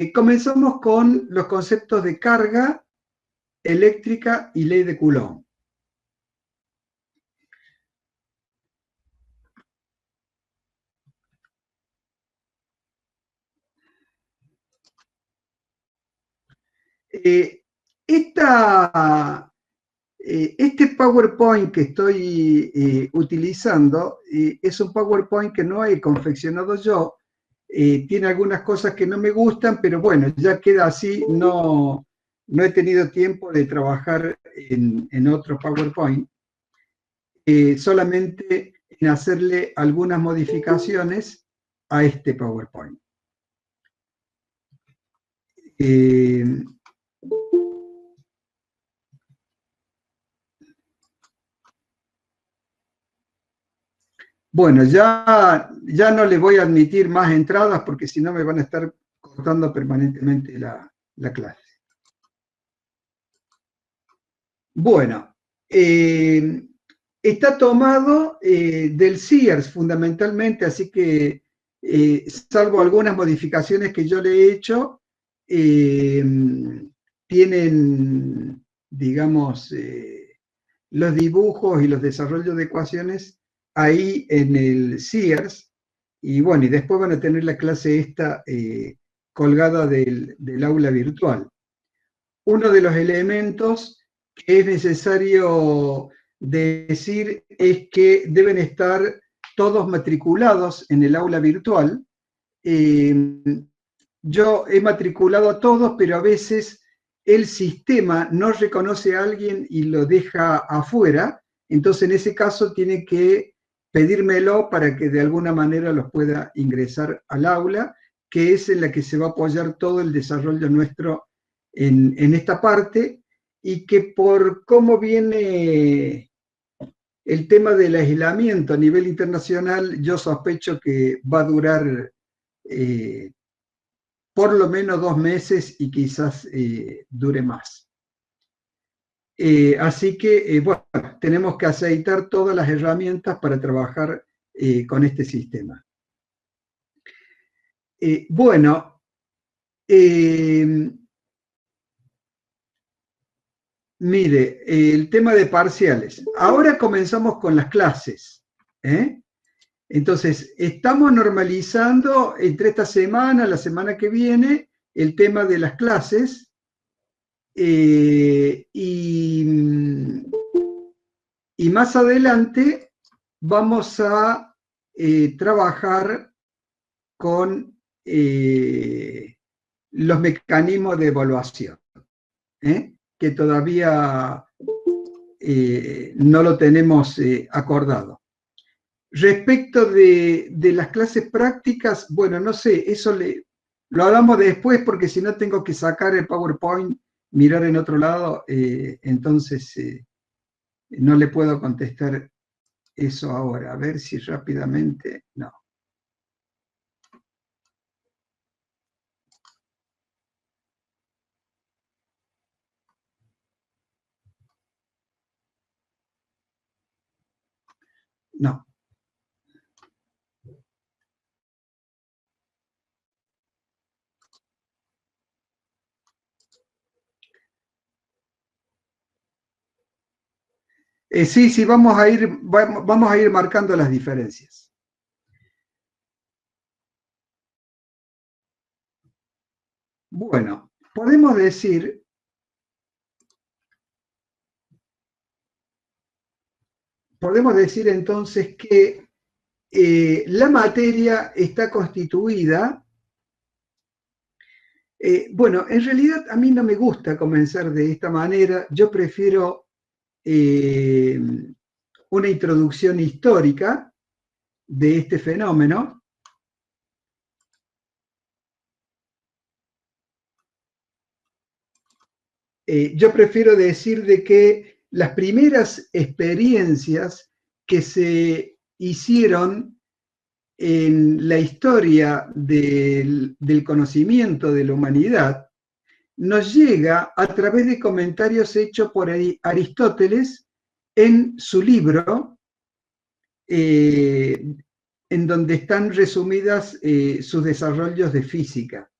Comenzamos con los conceptos de carga eléctrica y ley de Coulomb. Este PowerPoint que estoy utilizando es un PowerPoint que no he confeccionado yo. Tiene algunas cosas que no me gustan, pero bueno, ya queda así. No he tenido tiempo de trabajar en otro PowerPoint. Solamente en hacerle algunas modificaciones a este PowerPoint. Bueno, ya no le voy a admitir más entradas porque si no me van a estar cortando permanentemente la clase. Bueno, está tomado del Sears fundamentalmente, así que salvo algunas modificaciones que yo le he hecho, tienen, digamos, los dibujos y los desarrollos de ecuaciones ahí en el Sears, y bueno, y después van a tener la clase esta colgada del aula virtual. Uno de los elementos que es necesario decir es que deben estar todos matriculados en el aula virtual. Yo he matriculado a todos, pero a veces el sistema no reconoce a alguien y lo deja afuera, entonces en ese caso tiene que pedírmelo para que de alguna manera los pueda ingresar al aula, que es en la que se va a apoyar todo el desarrollo nuestro en esta parte, y que por cómo viene el tema del aislamiento a nivel internacional, yo sospecho que va a durar por lo menos 2 meses y quizás dure más. Así que, bueno, tenemos que aceitar todas las herramientas para trabajar con este sistema. Bueno, mire, el tema de parciales. Ahora comenzamos con las clases. Entonces, estamos normalizando entre esta semana, la semana que viene, el tema de las clases. Y más adelante vamos a trabajar con los mecanismos de evaluación, que todavía no lo tenemos acordado. Respecto de las clases prácticas, bueno, no sé, eso lo hablamos después porque si no tengo que sacar el PowerPoint, mirar en otro lado, entonces no le puedo contestar eso ahora. A ver si rápidamente, no. No. Sí, vamos a ir marcando las diferencias. Bueno, podemos decir entonces que la materia está constituida. Bueno, en realidad a mí no me gusta comenzar de esta manera. Yo prefiero una introducción histórica de este fenómeno. Yo prefiero decir de que las primeras experiencias que se hicieron en la historia del conocimiento de la humanidad nos llega a través de comentarios hechos por Aristóteles en su libro, en donde están resumidas sus desarrollos de física.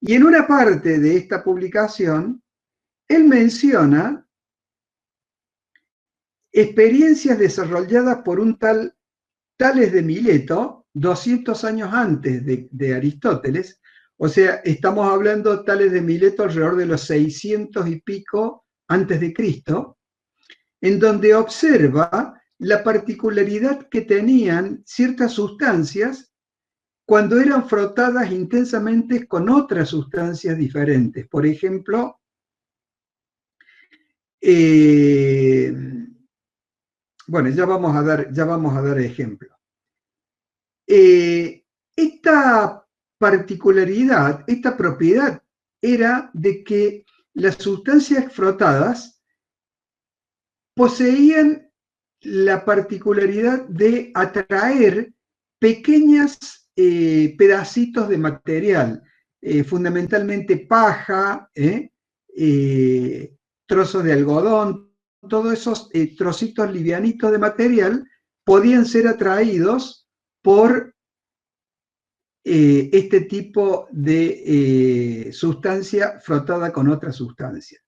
Y en una parte de esta publicación, él menciona experiencias desarrolladas por un tal Tales de Mileto, 200 años antes de Aristóteles. O sea, estamos hablando Tales de Mileto alrededor de los 600 y pico antes de Cristo, en donde observa la particularidad que tenían ciertas sustancias cuando eran frotadas intensamente con otras sustancias diferentes. Por ejemplo, bueno, ya vamos a dar ejemplo. Esta particularidad, esta propiedad era de que las sustancias frotadas poseían la particularidad de atraer pequeños pedacitos de material, fundamentalmente paja, trozos de algodón, todos esos trocitos livianitos de material podían ser atraídos por este tipo de sustancia frotada con otra sustancia.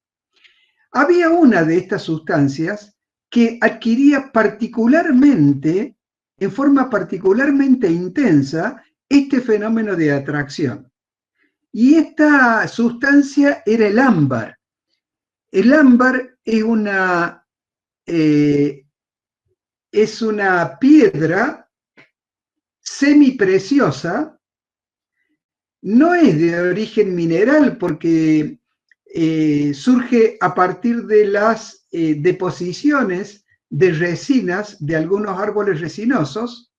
Había una de estas sustancias que adquiría particularmente, en forma particularmente intensa, este fenómeno de atracción. Y esta sustancia era el ámbar. El ámbar es una piedra semipreciosa, no es de origen mineral porque surge a partir de las deposiciones de resinas de algunos árboles resinosos.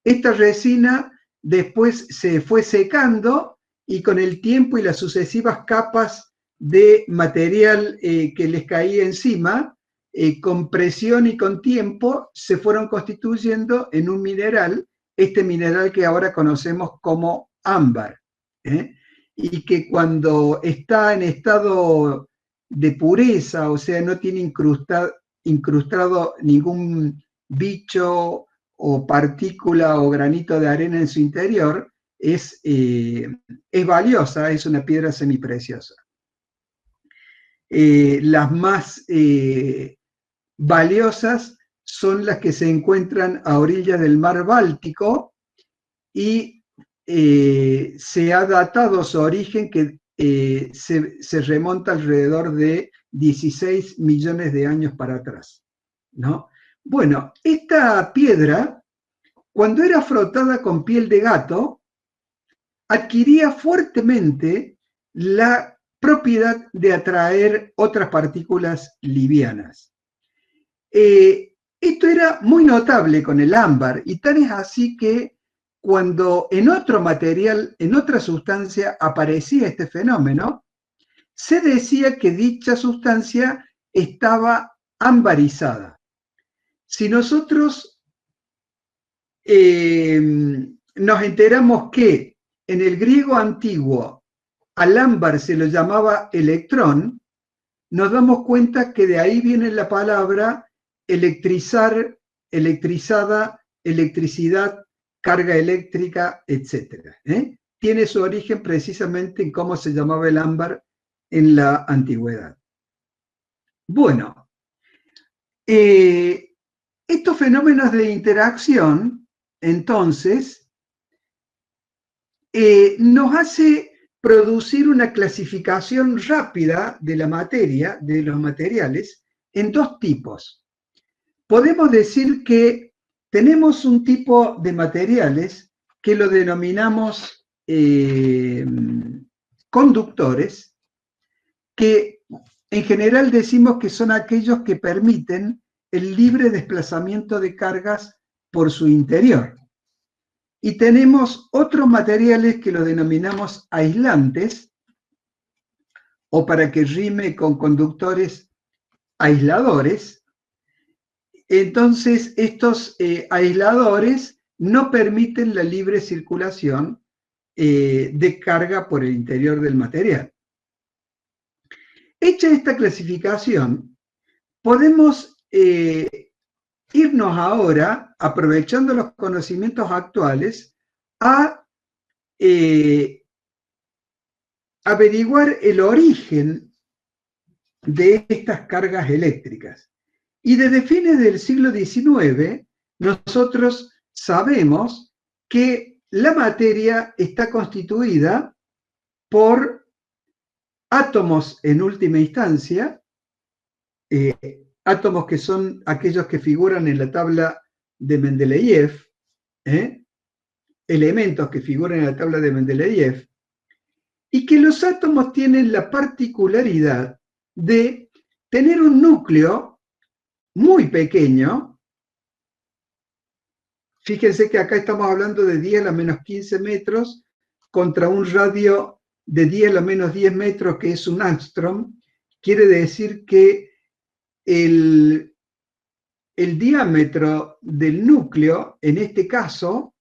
Esta resina después se fue secando y con el tiempo y las sucesivas capas de material que les caía encima, con presión y con tiempo, se fueron constituyendo en un mineral, este mineral que ahora conocemos como ámbar. Y que cuando está en estado de pureza, o sea, no tiene incrustado ningún bicho o partícula o granito de arena en su interior, es valiosa, es una piedra semipreciosa. Las más valiosas son las que se encuentran a orillas del mar Báltico y se ha datado su origen que se remonta alrededor de 16 millones de años para atrás, ¿no? Bueno, esta piedra, cuando era frotada con piel de gato, adquiría fuertemente la propiedad de atraer otras partículas livianas. Esto era muy notable con el ámbar, y tal es así que cuando en otro material, en otra sustancia aparecía este fenómeno, se decía que dicha sustancia estaba ambarizada. Si nosotros nos enteramos que en el griego antiguo al ámbar se lo llamaba electrón, nos damos cuenta que de ahí viene la palabra electrizar, electrizada, electricidad, carga eléctrica, etc. Tiene su origen precisamente en cómo se llamaba el ámbar en la antigüedad. Bueno, estos fenómenos de interacción, entonces, nos hace producir una clasificación rápida de la materia, de los materiales, en dos tipos. Podemos decir que tenemos un tipo de materiales que lo denominamos conductores, que en general decimos que son aquellos que permiten el libre desplazamiento de cargas por su interior. Y tenemos otros materiales que lo denominamos aislantes, o para que rime con conductores, aisladores. Entonces, estos aisladores no permiten la libre circulación de carga por el interior del material. Hecha esta clasificación, podemos irnos ahora, aprovechando los conocimientos actuales, a averiguar el origen de estas cargas eléctricas. Y desde fines del siglo XIX, nosotros sabemos que la materia está constituida por átomos en última instancia, átomos que son aquellos que figuran en la tabla de Mendeleev, elementos que figuran en la tabla de Mendeleev, y que los átomos tienen la particularidad de tener un núcleo muy pequeño. Fíjense que acá estamos hablando de 10 a la menos 15 metros contra un radio de 10 a la menos 10 metros, que es un angstrom. Quiere decir que el diámetro del núcleo, en este caso,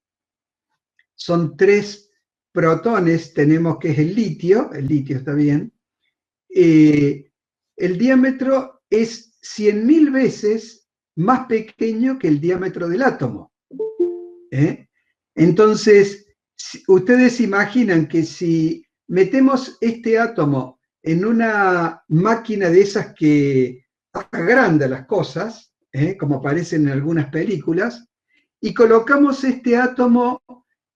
son 3 protones, tenemos que es el litio está bien, el diámetro es 100.000 veces más pequeño que el diámetro del átomo. Entonces, ustedes imaginan que si metemos este átomo en una máquina de esas que agranda las cosas, como aparecen en algunas películas, y colocamos este átomo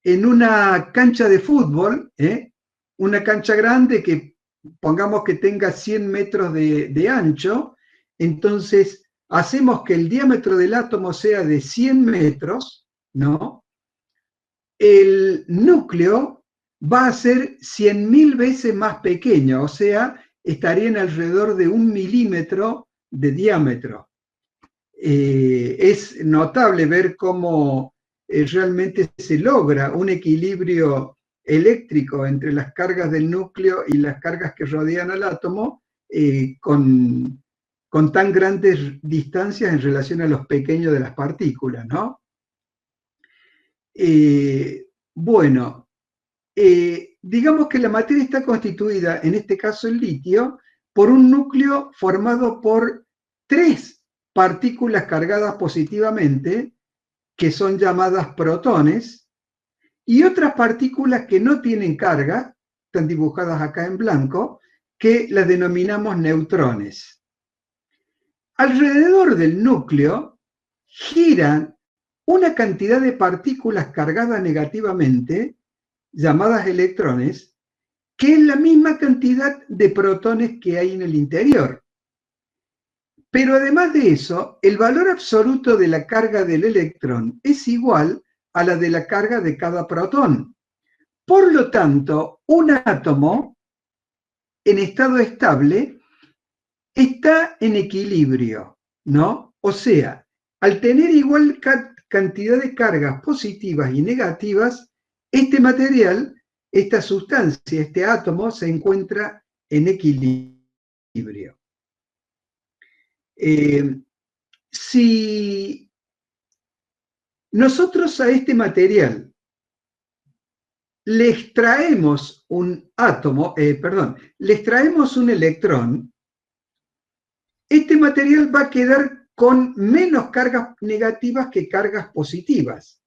en una cancha de fútbol, una cancha grande que pongamos que tenga 100 metros de ancho, entonces hacemos que el diámetro del átomo sea de 100 metros, ¿no? El núcleo va a ser 100.000 veces más pequeño, o sea, estaría en alrededor de 1 milímetro de diámetro. Es notable ver cómo realmente se logra un equilibrio eléctrico entre las cargas del núcleo y las cargas que rodean al átomo con tan grandes distancias en relación a los pequeños de las partículas, ¿no? Bueno, digamos que la materia está constituida, en este caso el litio, por un núcleo formado por 3 partículas cargadas positivamente, que son llamadas protones, y otras partículas que no tienen carga, están dibujadas acá en blanco, que las denominamos neutrones. Alrededor del núcleo giran una cantidad de partículas cargadas negativamente, llamadas electrones, que es la misma cantidad de protones que hay en el interior. Pero además de eso, el valor absoluto de la carga del electrón es igual a la de la carga de cada protón. Por lo tanto, un átomo en estado estable está en equilibrio, ¿no? O sea, al tener igual cantidad de cargas positivas y negativas, este material, esta sustancia, este átomo, se encuentra en equilibrio. Si nosotros a este material le extraemos un átomo, le extraemos un electrón, este material va a quedar con menos cargas negativas que cargas positivas.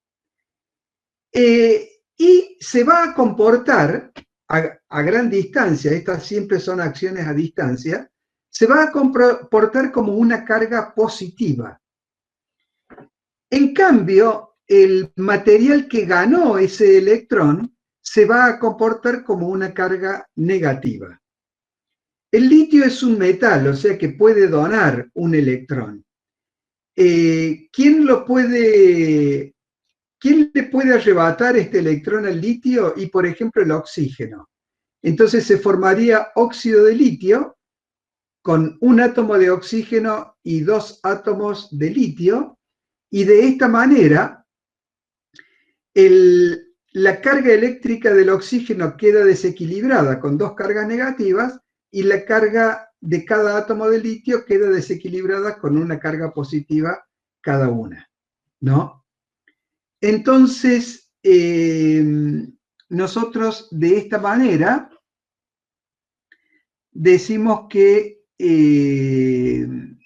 Y se va a comportar a gran distancia, estas siempre son acciones a distancia, se va a comportar como una carga positiva. En cambio, el material que ganó ese electrón se va a comportar como una carga negativa. El litio es un metal, o sea que puede donar un electrón. ¿Quién le puede arrebatar este electrón al litio? Y, por ejemplo, el oxígeno. Entonces se formaría óxido de litio con un átomo de oxígeno y 2 átomos de litio, y de esta manera la carga eléctrica del oxígeno queda desequilibrada con 2 cargas negativas, y la carga de cada átomo de litio queda desequilibrada con una carga positiva cada una, ¿no? Entonces, nosotros de esta manera decimos que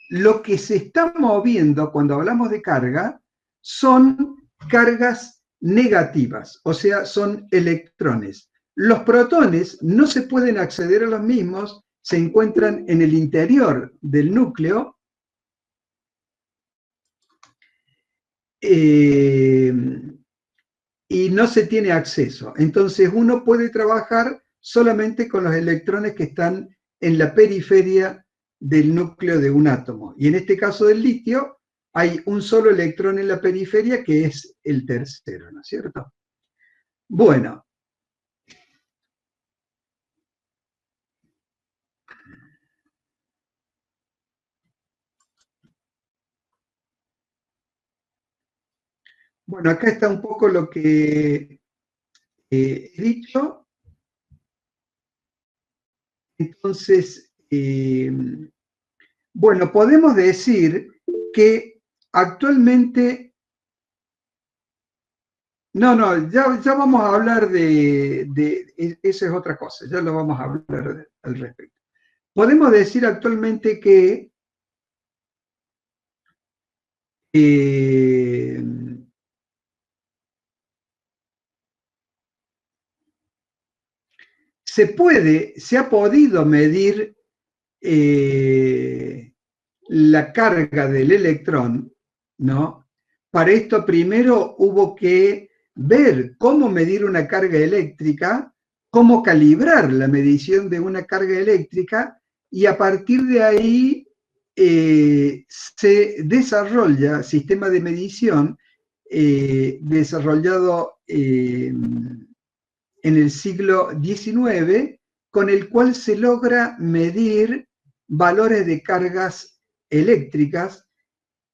lo que se está moviendo cuando hablamos de carga son cargas negativas, o sea, son electrones. Los protones no se pueden acceder a los mismos, se encuentran en el interior del núcleo, y no se tiene acceso. Entonces uno puede trabajar solamente con los electrones que están en la periferia del núcleo de un átomo. Y en este caso del litio, hay un solo electrón en la periferia que es el tercero, ¿no es cierto? Bueno. Bueno, acá está un poco lo que he dicho. Entonces, bueno, podemos decir que actualmente, no, ya vamos a hablar eso es otra cosa, ya lo vamos a hablar al respecto. Podemos decir actualmente que se ha podido medir la carga del electrón, ¿no? Para esto primero hubo que ver cómo medir una carga eléctrica, cómo calibrar la medición de una carga eléctrica, y a partir de ahí se desarrolla sistema de medición desarrollado en el siglo XIX, con el cual se logra medir valores de cargas eléctricas,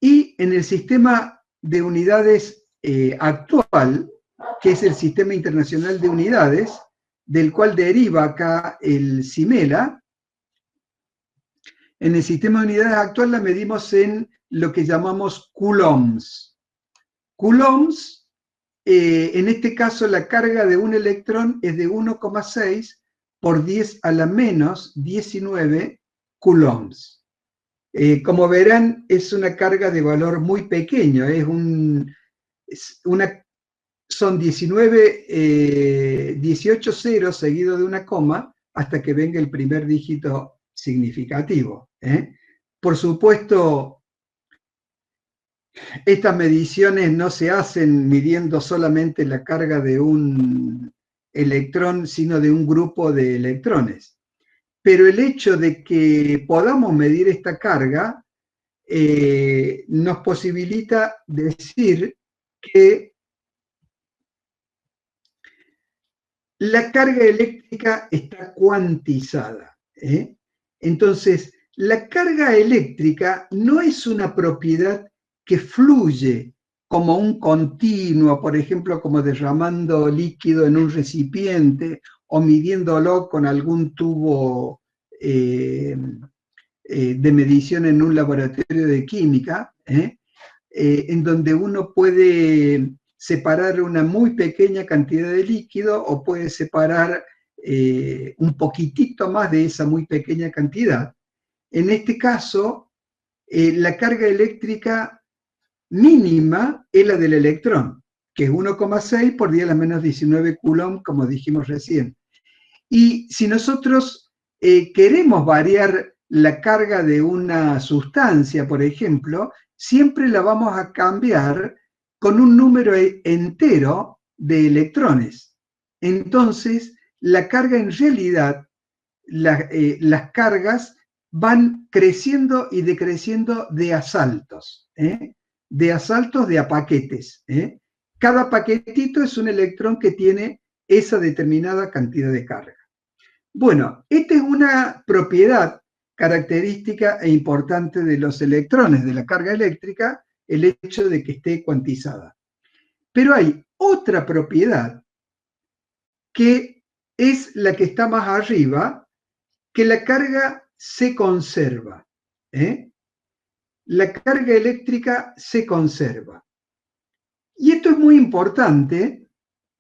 y en el sistema de unidades actual, que es el Sistema Internacional de Unidades, del cual deriva acá el CIMELA, en el sistema de unidades actual la medimos en lo que llamamos coulombs. Coulombs, en este caso la carga de un electrón es de 1,6 por 10 a la menos 19 coulombs. Como verán, es una carga de valor muy pequeño, son 18 ceros seguidos de una coma hasta que venga el primer dígito significativo. Por supuesto, estas mediciones no se hacen midiendo solamente la carga de un electrón, sino de un grupo de electrones. Pero el hecho de que podamos medir esta carga nos posibilita decir que la carga eléctrica está cuantizada. Entonces, la carga eléctrica no es una propiedad que fluye como un continuo, por ejemplo, como derramando líquido en un recipiente o midiéndolo con algún tubo de medición en un laboratorio de química, en donde uno puede separar una muy pequeña cantidad de líquido o puede separar un poquitito más de esa muy pequeña cantidad. En este caso, la carga eléctrica mínima es la del electrón, que es 1,6 por 10 a la menos 19 coulomb, como dijimos recién. Y si nosotros queremos variar la carga de una sustancia, por ejemplo, siempre la vamos a cambiar con un número entero de electrones. Entonces, la carga en realidad, las cargas van creciendo y decreciendo de asaltos, de a paquetes. Cada paquetito es un electrón que tiene esa determinada cantidad de carga. Bueno, esta es una propiedad característica e importante de los electrones, de la carga eléctrica, el hecho de que esté cuantizada. Pero hay otra propiedad que es la que está más arriba, que la carga se conserva. La carga eléctrica se conserva. Y esto es muy importante,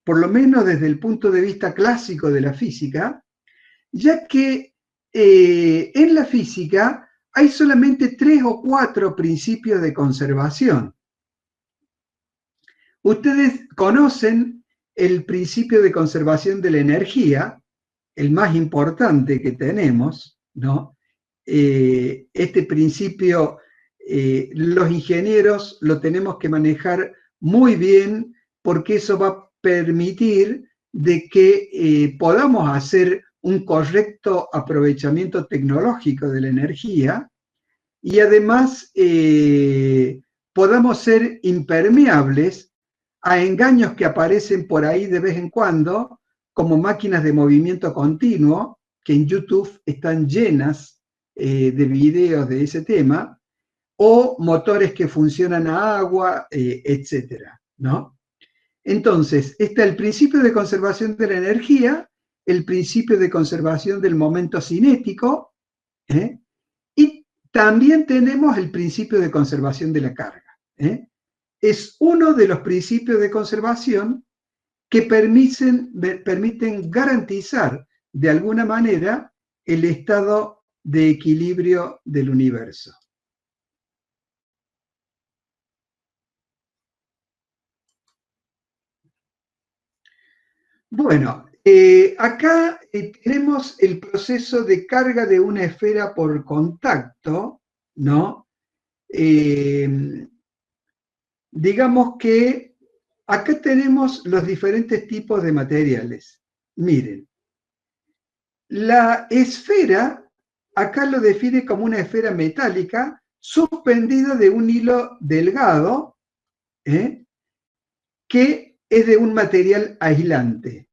por lo menos desde el punto de vista clásico de la física, ya que en la física hay solamente 3 o 4 principios de conservación. Ustedes conocen el principio de conservación de la energía, el más importante que tenemos, ¿no? Este principio, los ingenieros lo tenemos que manejar muy bien porque eso va a permitir de que podamos hacer un correcto aprovechamiento tecnológico de la energía y además podamos ser impermeables a engaños que aparecen por ahí de vez en cuando, como máquinas de movimiento continuo, que en YouTube están llenas de videos de ese tema, o motores que funcionan a agua, etcétera, ¿no? Entonces, está el principio de conservación de la energía, el principio de conservación del momento cinético, ¿eh? Y también tenemos el principio de conservación de la carga, ¿eh? Es uno de los principios de conservación que permiten garantizar de alguna manera el estado de equilibrio del universo. Bueno, acá tenemos el proceso de carga de una esfera por contacto, ¿no? Digamos que acá tenemos los diferentes tipos de materiales. Miren, la esfera, acá lo define como una esfera metálica suspendida de un hilo delgado, ¿eh? Que es de un material aislante.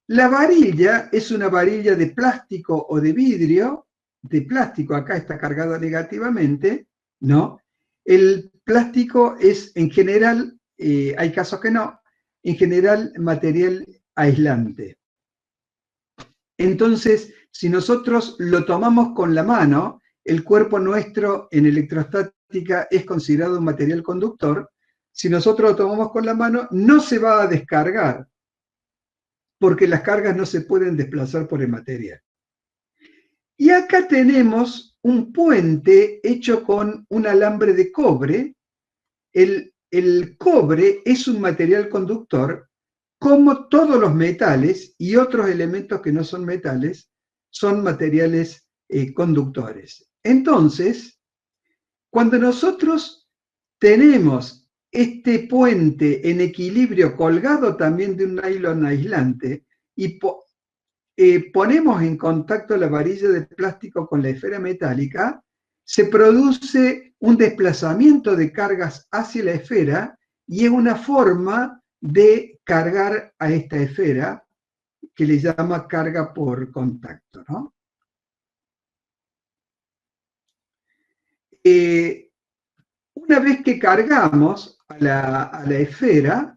La varilla es una varilla de plástico o de vidrio, de plástico, acá está cargado negativamente, ¿no? El plástico es en general, hay casos que no, en general material aislante. Entonces, si nosotros lo tomamos con la mano, el cuerpo nuestro en electrostática es considerado un material conductor. Si nosotros lo tomamos con la mano, no se va a descargar, porque las cargas no se pueden desplazar por el material. Y acá tenemos un puente hecho con un alambre de cobre. El cobre es un material conductor, como todos los metales y otros elementos que no son metales, son materiales conductores. Entonces, cuando nosotros tenemos este puente en equilibrio colgado también de un nylon aislante y ponemos en contacto la varilla de plástico con la esfera metálica, se produce un desplazamiento de cargas hacia la esfera y es una forma de cargar a esta esfera que le llama carga por contacto, ¿no? Una vez que cargamos a la esfera,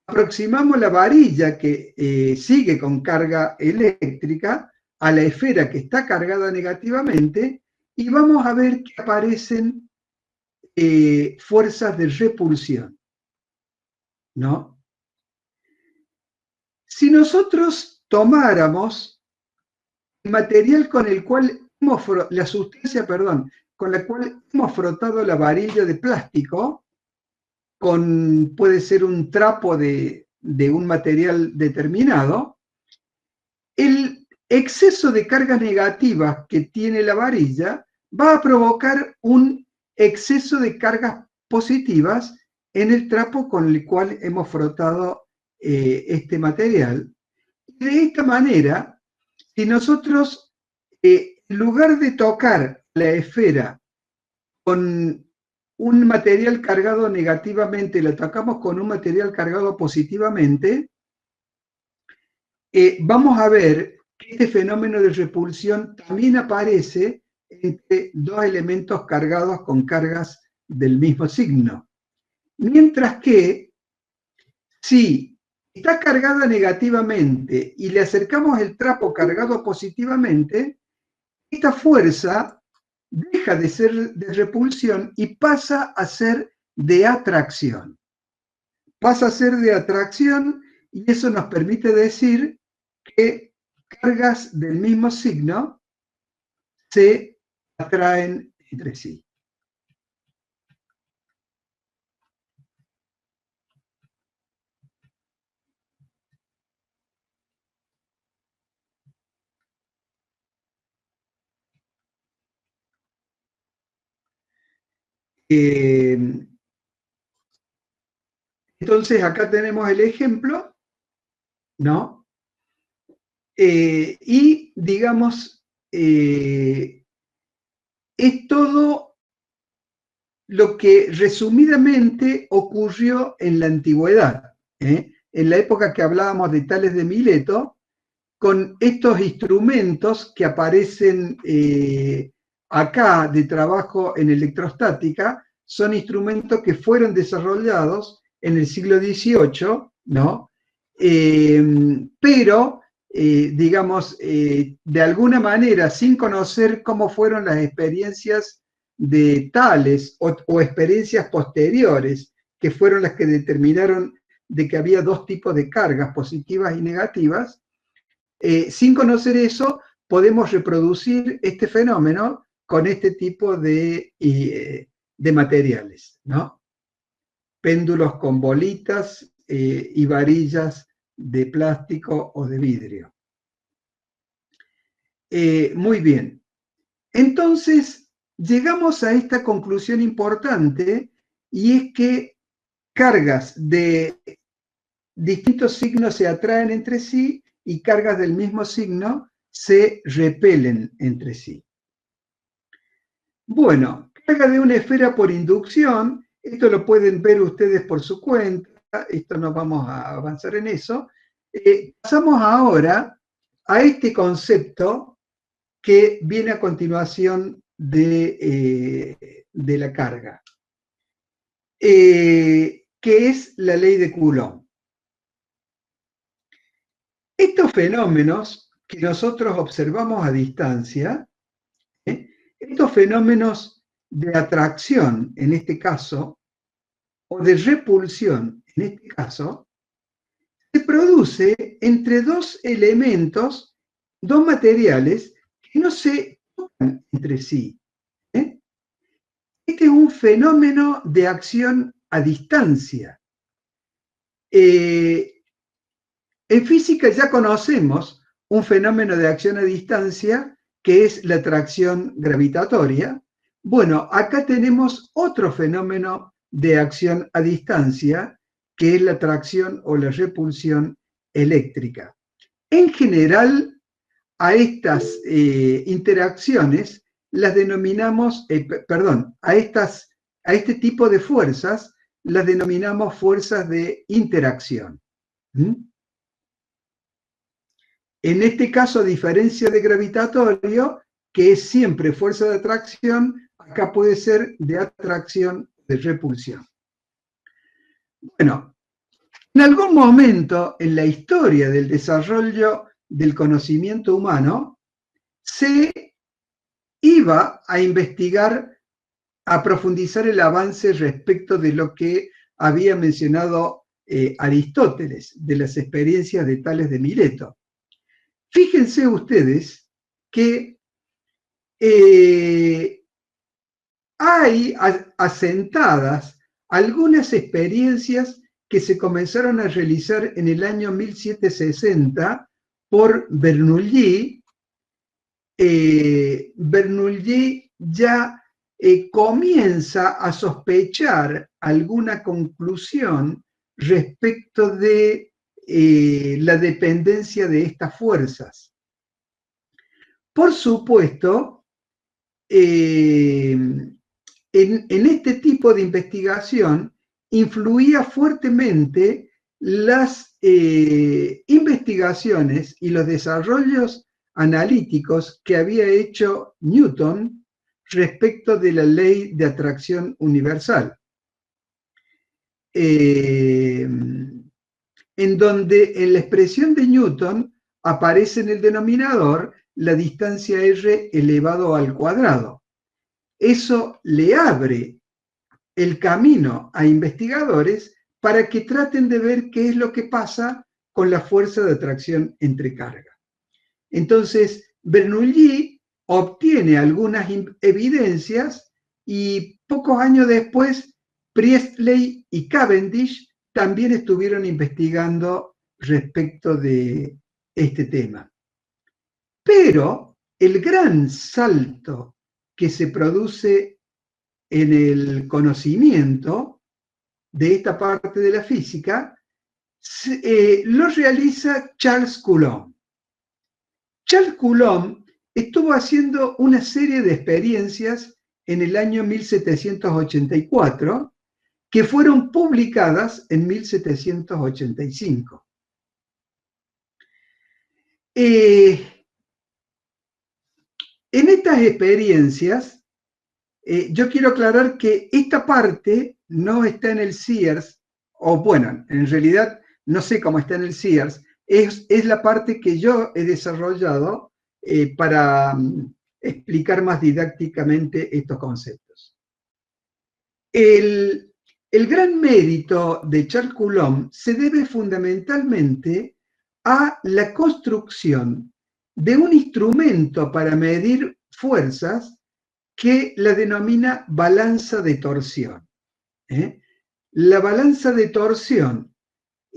aproximamos la varilla que sigue con carga eléctrica a la esfera que está cargada negativamente y vamos a ver que aparecen fuerzas de repulsión, ¿no? Si nosotros tomáramos el material con el cual la sustancia, perdón, con la cual hemos frotado la varilla de plástico, puede ser un trapo de un material determinado, el exceso de cargas negativas que tiene la varilla va a provocar un exceso de cargas positivas en el trapo con el cual hemos frotado este material. De esta manera, si nosotros, en lugar de tocar la esfera con un material cargado negativamente, la tocamos con un material cargado positivamente, vamos a ver que este fenómeno de repulsión también aparece entre dos elementos cargados con cargas del mismo signo. Mientras que si está cargada negativamente y le acercamos el trapo cargado positivamente, esta fuerza deja de ser de repulsión y pasa a ser de atracción. Pasa a ser de atracción y eso nos permite decir que cargas del mismo signo se atraen entre sí. Entonces, acá tenemos el ejemplo, ¿no? Y, digamos, es todo lo que resumidamente ocurrió en la antigüedad, ¿eh? En la época que hablábamos de Tales de Mileto, con estos instrumentos que aparecen acá de trabajo en electrostática, son instrumentos que fueron desarrollados en el siglo XVIII, ¿no? Pero, digamos, de alguna manera, sin conocer cómo fueron las experiencias de Tales o experiencias posteriores, que fueron las que determinaron de que había dos tipos de cargas, positivas y negativas, sin conocer eso, podemos reproducir este fenómeno con este tipo de materiales, ¿no? Péndulos con bolitas y varillas de plástico o de vidrio. Muy bien. Entonces, llegamos a esta conclusión importante, y es que cargas de distintos signos se atraen entre sí y cargas del mismo signo se repelen entre sí. Bueno, carga de una esfera por inducción, esto lo pueden ver ustedes por su cuenta, esto no vamos a avanzar en eso. Pasamos ahora a este concepto que viene a continuación de la carga, que es la ley de Coulomb. Estos fenómenos que nosotros observamos a distancia, estos fenómenos de atracción, en este caso, o de repulsión, en este caso, se produce entre dos elementos, dos materiales que no se tocan entre sí. Este es un fenómeno de acción a distancia. En física ya conocemos un fenómeno de acción a distancia que es la atracción gravitatoria. Bueno, acá tenemos otro fenómeno de acción a distancia que es la atracción o la repulsión eléctrica. En general, a estas interacciones las denominamos, a este tipo de fuerzas las denominamos fuerzas de interacción. ¿Mm? En este caso, a diferencia de gravitatorio, que es siempre fuerza de atracción, acá puede ser de atracción, de repulsión. Bueno, en algún momento en la historia del desarrollo del conocimiento humano, se iba a investigar, a profundizar el avance respecto de lo que había mencionado Aristóteles, de las experiencias de Tales de Mileto. Fíjense ustedes que hay asentadas algunas experiencias que se comenzaron a realizar en el año 1760 por Bernoulli. Bernoulli ya comienza a sospechar alguna conclusión respecto de la dependencia de estas fuerzas. Por supuesto, en este tipo de investigación influía fuertemente las investigaciones y los desarrollos analíticos que había hecho Newton respecto de la ley de atracción universal, en donde en la expresión de Newton aparece en el denominador la distancia r elevado al cuadrado. Eso le abre el camino a investigadores para que traten de ver qué es lo que pasa con la fuerza de atracción entre cargas. Entonces, Bernoulli obtiene algunas evidencias y pocos años después, Priestley y Cavendish también estuvieron investigando respecto de este tema. Pero el gran salto que se produce en el conocimiento de esta parte de la física lo realiza Charles Coulomb. Charles Coulomb estuvo haciendo una serie de experiencias en el año 1784 que fueron publicadas en 1785. En estas experiencias, yo quiero aclarar que esta parte no está en el Sears, o bueno, en realidad no sé cómo está en el Sears, es la parte que yo he desarrollado para explicar más didácticamente estos conceptos. El gran mérito de Charles Coulomb se debe fundamentalmente a la construcción de un instrumento para medir fuerzas que la denomina balanza de torsión. La balanza de torsión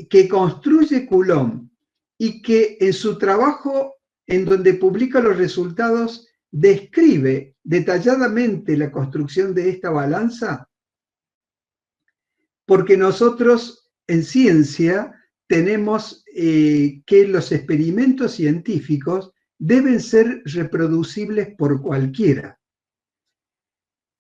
que construye Coulomb y que en su trabajo, en donde publica los resultados, describe detalladamente la construcción de esta balanza, porque nosotros en ciencia tenemos que los experimentos científicos deben ser reproducibles por cualquiera.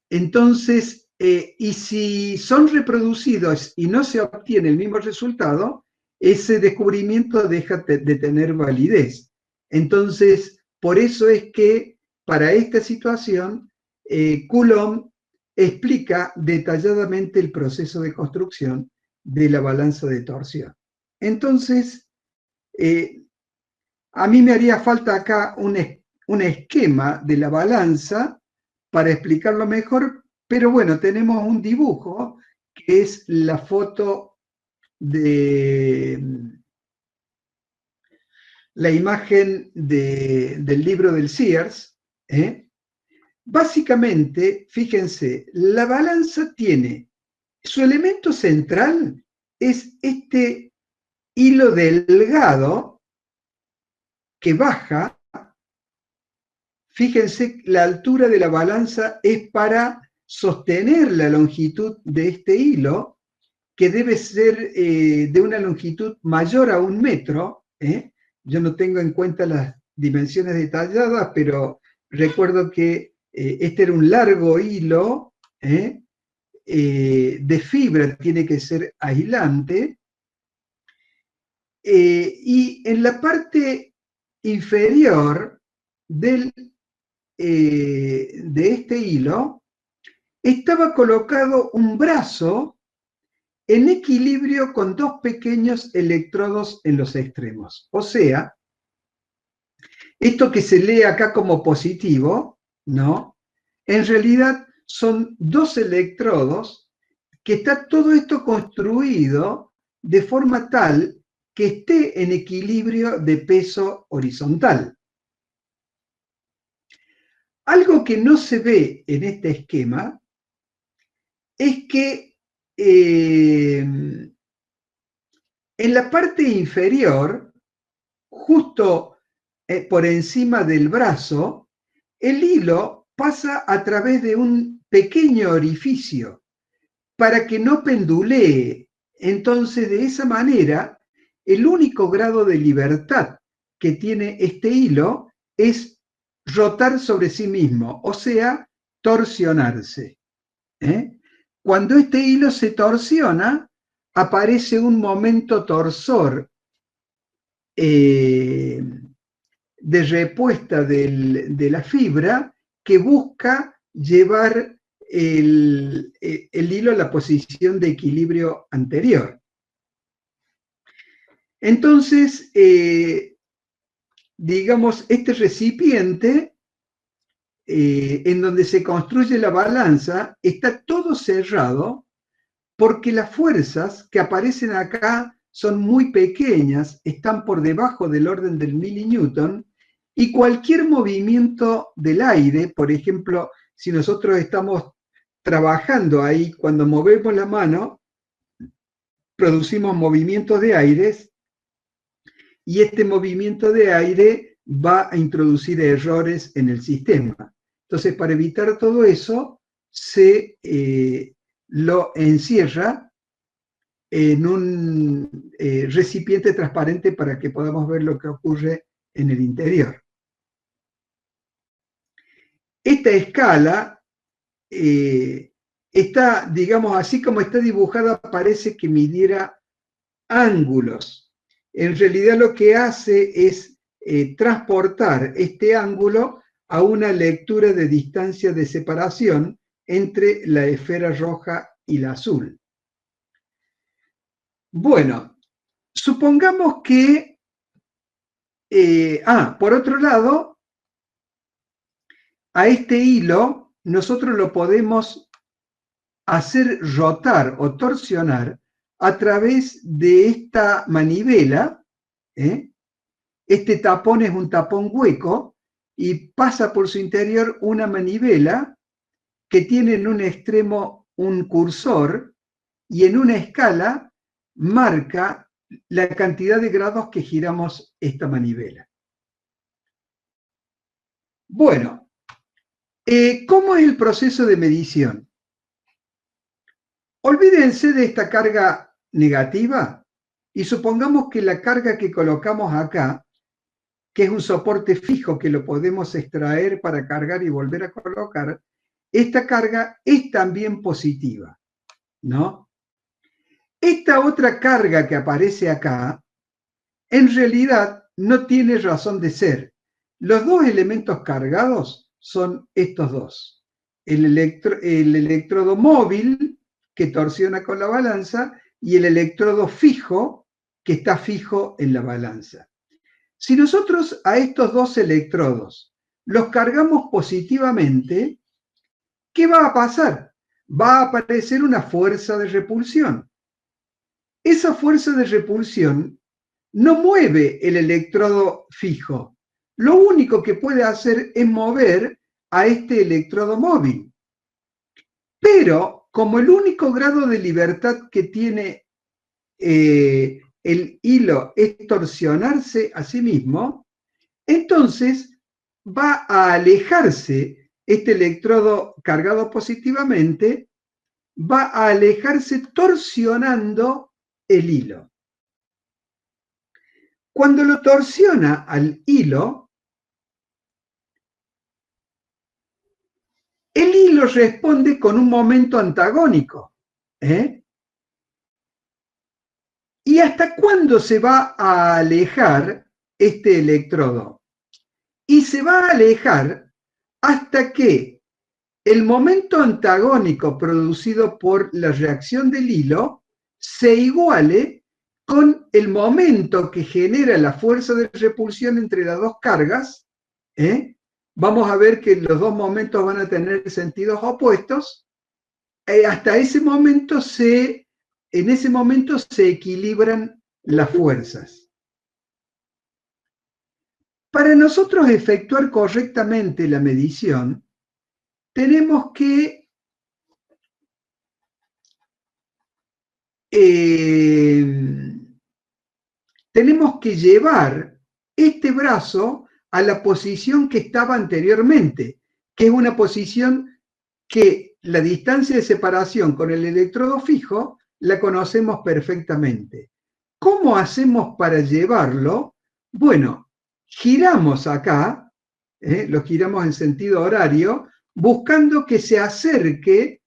Entonces, y si son reproducidos y no se obtiene el mismo resultado, ese descubrimiento deja de tener validez. Entonces, por eso es que para esta situación, Coulomb explica detalladamente el proceso de construcción de la balanza de torsión. Entonces, a mí me haría falta acá un esquema de la balanza para explicarlo mejor, pero bueno, tenemos un dibujo que es la foto de la imagen del libro del Sears. Básicamente, fíjense, la balanza tiene, su elemento central es este hilo delgado que baja. Fíjense, la altura de la balanza es para sostener la longitud de este hilo, que debe ser de una longitud mayor a 1 metro. Yo no tengo en cuenta las dimensiones detalladas, pero recuerdo que este era un largo hilo de fibra, tiene que ser aislante. Y en la parte inferior de este hilo estaba colocado un brazo en equilibrio con 2 pequeños electrodos en los extremos. O sea, esto que se lee acá como positivo, ¿no? En realidad son 2 electrodos que está todo esto construido de forma tal que esté en equilibrio de peso horizontal. Algo que no se ve en este esquema es que en la parte inferior, justo por encima del brazo, el hilo pasa a través de un pequeño orificio para que no pendulee. Entonces, de esa manera, el único grado de libertad que tiene este hilo es rotar sobre sí mismo, o sea, torsionarse. Cuando este hilo se torsiona, aparece un momento torsor de repuesta de la fibra que busca llevar el hilo a la posición de equilibrio anterior. Entonces, digamos, este recipiente en donde se construye la balanza está todo cerrado porque las fuerzas que aparecen acá son muy pequeñas, están por debajo del orden del milinewton, y cualquier movimiento del aire, por ejemplo, si nosotros estamos trabajando ahí, cuando movemos la mano, producimos movimientos de aires, y este movimiento de aire va a introducir errores en el sistema. Entonces, para evitar todo eso, se lo encierra en un recipiente transparente para que podamos ver lo que ocurre en el interior. Esta escala está, digamos, así como está dibujada, parece que midiera ángulos. En realidad lo que hace es transportar este ángulo a una lectura de distancia de separación entre la esfera roja y la azul. Bueno, supongamos que, por otro lado, a este hilo nosotros lo podemos hacer rotar o torsionar a través de esta manivela. Este tapón es un tapón hueco y pasa por su interior una manivela que tiene en un extremo un cursor y en una escala marca la cantidad de grados que giramos esta manivela. Bueno, ¿cómo es el proceso de medición? Olvídense de esta carga negativa y supongamos que la carga que colocamos acá, que es un soporte fijo que lo podemos extraer para cargar y volver a colocar, esta carga es también positiva, ¿no? Esta otra carga que aparece acá, en realidad no tiene razón de ser. Los dos elementos cargados son estos dos. El electrodo móvil, que torsiona con la balanza, y el electrodo fijo, que está fijo en la balanza. Si nosotros a estos dos electrodos los cargamos positivamente, ¿qué va a pasar? Va a aparecer una fuerza de repulsión. Esa fuerza de repulsión no mueve el electrodo fijo. Lo único que puede hacer es mover a este electrodo móvil. Pero como el único grado de libertad que tiene el hilo es torsionarse a sí mismo, entonces va a alejarse este electrodo cargado positivamente, va a alejarse torsionando el hilo. Cuando lo torsiona al hilo, el hilo responde con un momento antagónico. ¿Y hasta cuándo se va a alejar este electrodo? Y se va a alejar hasta que el momento antagónico producido por la reacción del hilo se iguale con el momento que genera la fuerza de repulsión entre las dos cargas. Vamos a ver que los dos momentos van a tener sentidos opuestos. Hasta ese momento en ese momento se equilibran las fuerzas. Para nosotros efectuar correctamente la medición, tenemos que llevar este brazo a la posición que estaba anteriormente, que es una posición que la distancia de separación con el electrodo fijo la conocemos perfectamente. ¿Cómo hacemos para llevarlo? Bueno, giramos acá, lo giramos en sentido horario, buscando que se acerque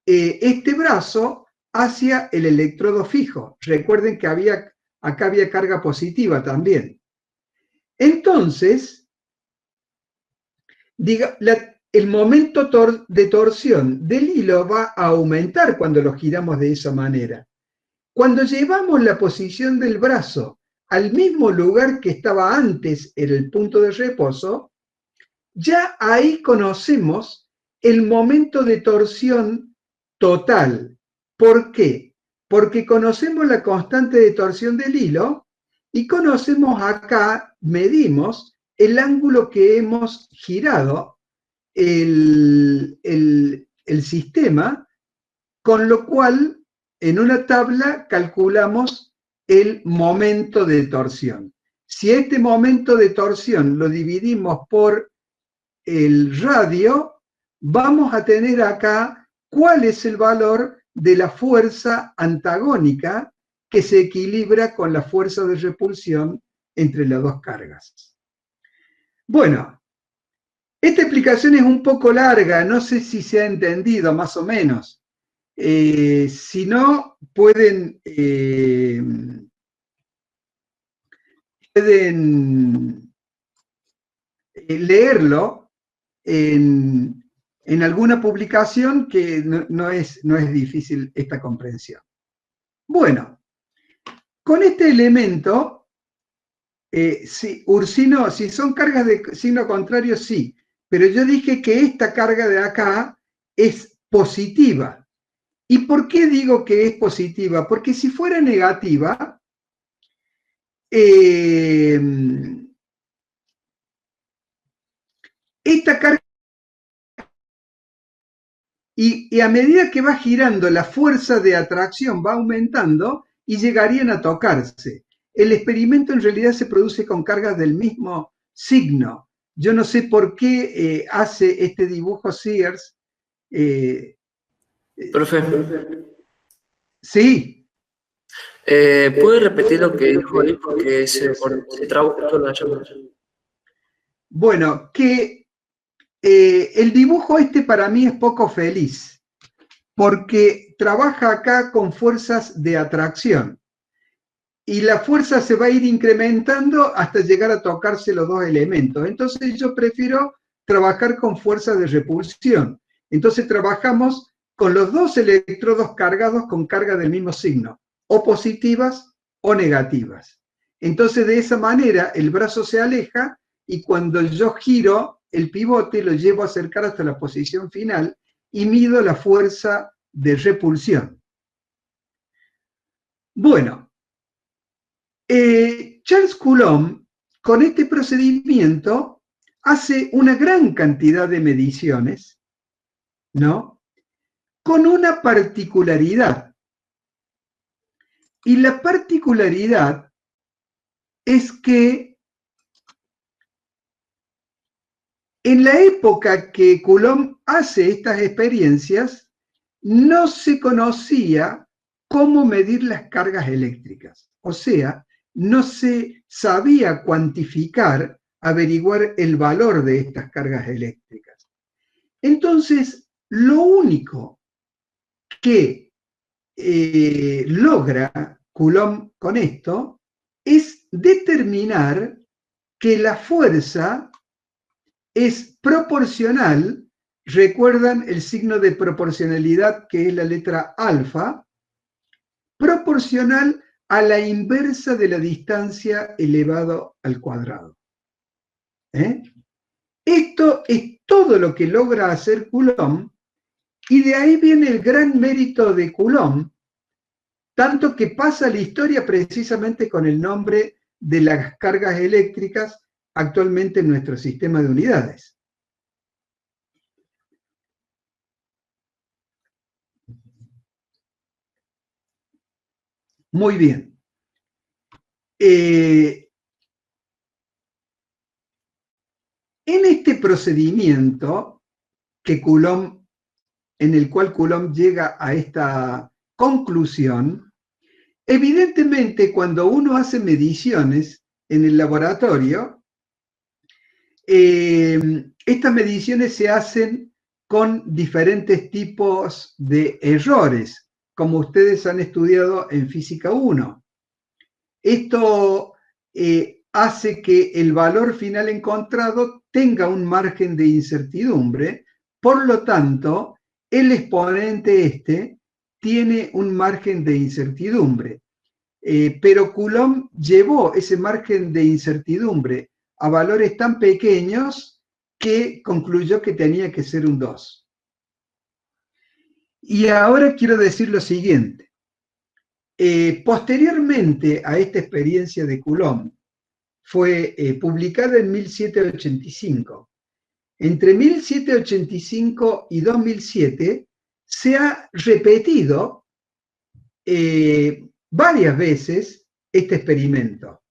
este brazo hacia el electrodo fijo. Recuerden que acá había carga positiva también. Entonces, el momento de torsión del hilo va a aumentar cuando lo giramos de esa manera. Cuando llevamos la posición del brazo al mismo lugar que estaba antes en el punto de reposo, ya ahí conocemos el momento de torsión total. ¿Por qué? Porque conocemos la constante de torsión del hilo y conocemos acá, medimos el ángulo que hemos girado el sistema, con lo cual en una tabla calculamos el momento de torsión. Si este momento de torsión lo dividimos por el radio, vamos a tener acá cuál es el valor de la fuerza antagónica que se equilibra con la fuerza de repulsión entre las dos cargas. Bueno, esta explicación es un poco larga, no sé si se ha entendido más o menos. Si no, pueden leerlo en alguna publicación, que no es difícil esta comprensión. Bueno, con este elemento, Ursino, si son cargas de signo contrario, sí, pero yo dije que esta carga de acá es positiva. ¿Y por qué digo que es positiva? Porque si fuera negativa, esta carga, y a medida que va girando, la fuerza de atracción va aumentando y llegarían a tocarse. El experimento en realidad se produce con cargas del mismo signo. Yo no sé por qué hace este dibujo Sears. Profe, Sí. ¿puede repetir lo que dijo ahí? Porque se trabó justo la llamada. Bueno, que el dibujo este para mí es poco feliz, porque trabaja acá con fuerzas de atracción. Y la fuerza se va a ir incrementando hasta llegar a tocarse los dos elementos. Entonces yo prefiero trabajar con fuerza de repulsión. Entonces trabajamos con los dos electrodos cargados con carga del mismo signo, o positivas o negativas. Entonces de esa manera el brazo se aleja y cuando yo giro el pivote lo llevo a acercar hasta la posición final y mido la fuerza de repulsión. Bueno, Charles Coulomb, con este procedimiento, hace una gran cantidad de mediciones, ¿no? Con una particularidad. Y la particularidad es que en la época que Coulomb hace estas experiencias, no se conocía cómo medir las cargas eléctricas. O sea, no se sabía cuantificar, averiguar el valor de estas cargas eléctricas. Entonces, lo único que logra Coulomb con esto es determinar que la fuerza es proporcional. ¿Recuerdan el signo de proporcionalidad, que es la letra alfa? Proporcional a la inversa de la distancia elevado al cuadrado. Esto es todo lo que logra hacer Coulomb, y de ahí viene el gran mérito de Coulomb, tanto que pasa a la historia precisamente con el nombre de las cargas eléctricas actualmente en nuestro sistema de unidades. Muy bien. En este procedimiento en el cual Coulomb llega a esta conclusión, evidentemente cuando uno hace mediciones en el laboratorio, estas mediciones se hacen con diferentes tipos de errores, como ustedes han estudiado en Física 1. Esto hace que el valor final encontrado tenga un margen de incertidumbre, por lo tanto, el exponente tiene un margen de incertidumbre. Pero Coulomb llevó ese margen de incertidumbre a valores tan pequeños que concluyó que tenía que ser un 2. Y ahora quiero decir lo siguiente. Posteriormente a esta experiencia de Coulomb, fue publicada en 1785. Entre 1785 y 2007 se ha repetido varias veces este experimento,